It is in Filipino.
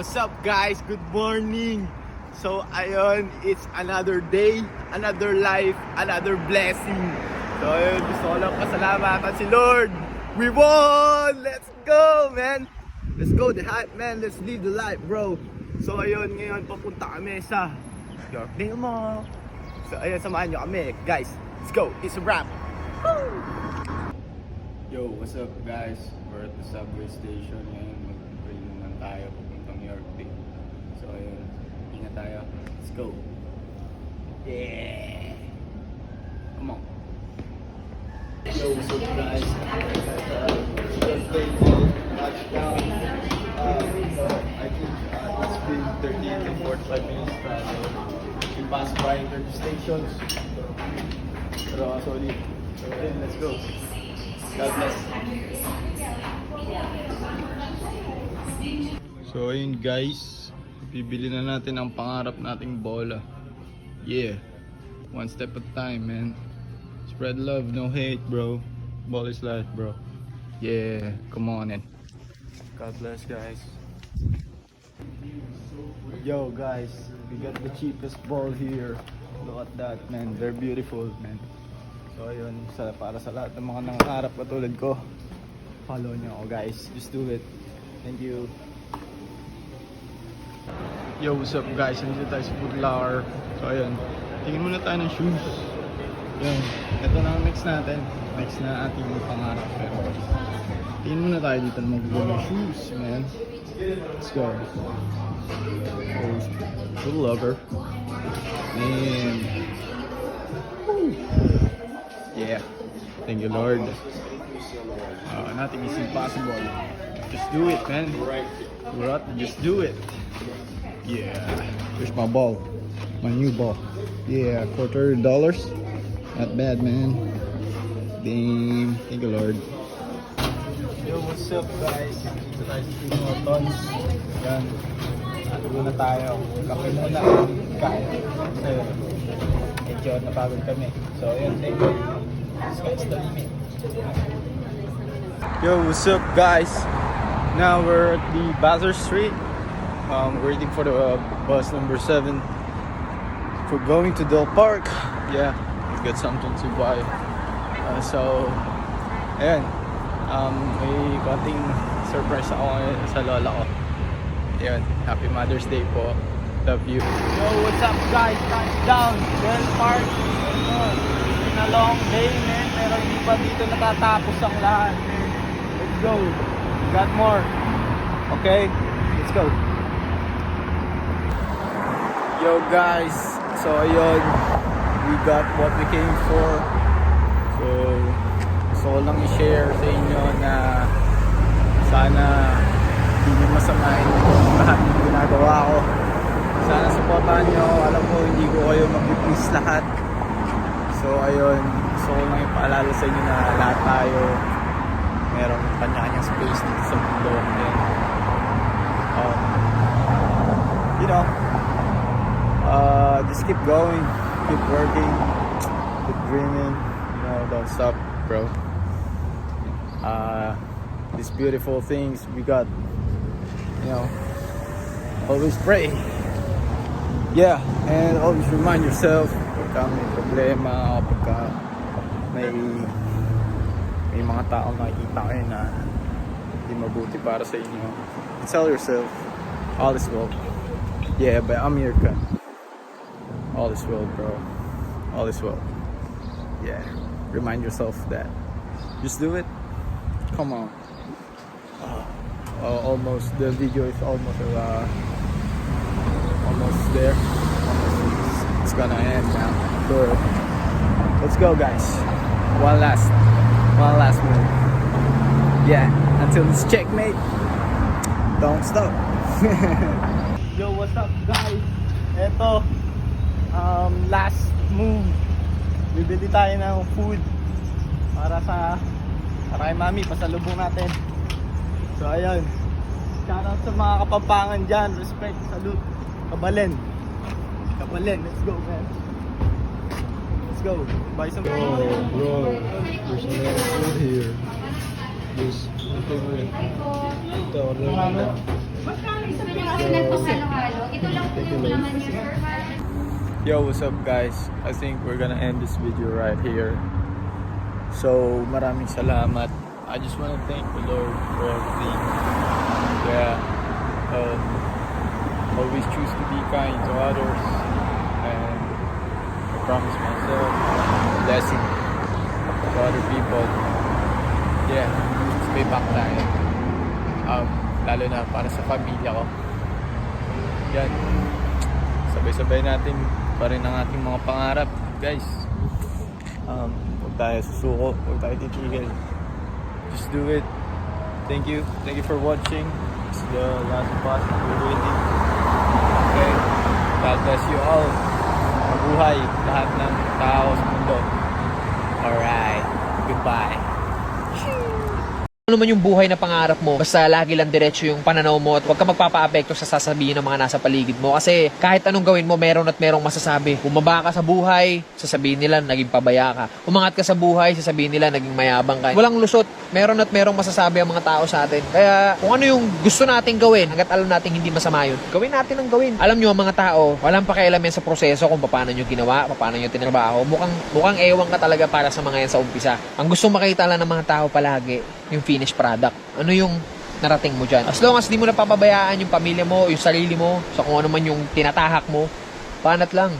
what's up guys? Good morning! So ayun, it's another day, another life, another blessing. So ayun, gusto ko lang pasalamatan si Lord. We won! Let's go, man! Let's go, the hype, man. Let's live the life, bro. So ayun, ngayon papunta kami sa Yorkdale Mall. So ayun, samahan nyo kami. Guys, let's go! It's a wrap! Woo! Yo, what's up guys? We're at the subway station ngayon. Mag-train naman tayo papuntang Yorkdale. So ayun, ingat tayo. Let's go! Yeah! Come on! Yo, what's up guys? Yorkdale Mall, touchdown. I think it's been 30 to 45 minutes travel. We passed by 30 stations. Pero solid. So ayun, let's go. God bless. So ayun guys, bibili na natin ang pangarap nating bola. Yeah, one step at a time, man. Spread love, no hate, bro. Ball is life, bro. Yeah, come on in. God bless, guys. Yo guys, we got the cheapest ball here. Look at that, man. They're beautiful, man. So ayun, para sa lahat ng mga nangarap katulad ko, follow nyo ako guys, just do it. Thank you. Yo, what's up guys, nandito tayo sa Foot Locker. So ayun, tingin muna tayo ng shoes. Yun, ito na ang next natin. Next na ating pangarap. Pero tingin muna tayo dito ng mga shoes, man. Let's go. Foot Locker. Man. Woo. Yeah, thank you Lord. Nothing is impossible. Just do it, man. Right, just do it. Yeah, here's my ball, my new ball. Yeah, $40. Not bad, man. Damn, thank you Lord. Yo, what's up guys? Dito tayo sa Tim Hortons. Yan, muna tayo. Kape muna. Kain. Kasi medyo napagod kami. So yun, thank you. Sky's the limit. Yo, what's up guys? Now we're at the Bazaar Street. Waiting for the bus number 7 for going to Del Park. Yeah, we've got something to buy. So, ayan. May konting surprise ako ngayon sa lola ko. Ayan, happy Mother's Day po. Love you. Yo, what's up guys? Touchdown, Del Park. It's been a long day, man. Pero hindi pa dito natatapos ang lahat, man. Let's go. We got more. Okay, let's go. Yo guys, so ayun, we got what we came for. So, gusto ko lang i-share sa inyo na sana hindi nyo masamahin lahat ng ginagawa ko. Sana supportahan nyo. Alam ko hindi ko kayo mag-please lahat. So ayun, gusto ko lang ipaalala sa inyo na lahat tayo merong kanya-kanyang space dito sa mundo. And you know, just keep going, keep working, keep dreaming, you know, don't stop, bro. These beautiful things we got, you know, always pray. Yeah, and always remind yourself pagka may problema, pagka may mga taong nakikita kayo na hindi mabuti para sa inyo, tell yourself, all is well. Yeah, but I'm your gun. All is well, bro. All is well. Yeah, remind yourself that. Just do it. Come on. Almost, the video is almost there. It's gonna end now. So, let's go, guys. One last move. Yeah, until it's checkmate. Don't stop. Yo, what's up, guys? Eto, last move. Bibili tayo ng food para kay mami, pasalubong natin. So ayun, shoutout sa mga kapampangan dyan. Respect, salute. Kabalen, let's go, man. Let's go, buy some food. Bro, there's a lot of food here. This favorite. Ito, order natin. Gusto niya kasi nagpasalo-halo. Ito lang po yung laman niya, sir. Yo, what's up guys? I think we're gonna end this video right here. So, maraming salamat. I just wanna thank the Lord for everything. Yeah. Always choose to be kind to others. And I promise myself blessing to other people. Yeah. Let's pay back tayo. Lalo na para sa pamilya ko. Yan. Sabay-sabay natin pa rin ang ating mga pangarap, guys. Huwag tayo susuko, huwag tayo titigil. Just do it. Thank you for watching. It's the last part. We're waiting. Okay. God bless you all. Mabuhay lahat ng tao sa mundo. Alright. Goodbye. Ano man yung buhay na pangarap mo, basta lagi lang diretso yung pananaw mo at huwag ka magpapa-apekto sa sasabihin ng mga nasa paligid mo. Kasi kahit anong gawin mo, meron at merong masasabi. Bumaba ka sa buhay, sasabihin nila naging pabaya ka. Umangat ka sa buhay, sasabihin nila naging mayabang ka. Walang lusot, meron at merong masasabi ang mga tao sa atin. Kaya kung ano yung gusto nating gawin, hanggat alam nating hindi masama yun, gawin natin ang gawin. Alam nyo, ang mga tao, walang pakialam yan sa proseso kung paano nyo ginawa, paano nyo tinrabaho. Mukhang ewan ka talaga para sa mga yan sa umpisa. Ang gustong makita lang ng mga tao palagi, yung finished product. Ano yung narating mo dyan? As long as di mo napapabayaan yung pamilya mo, yung sarili mo, sa kung ano man yung tinatahak mo, panat lang.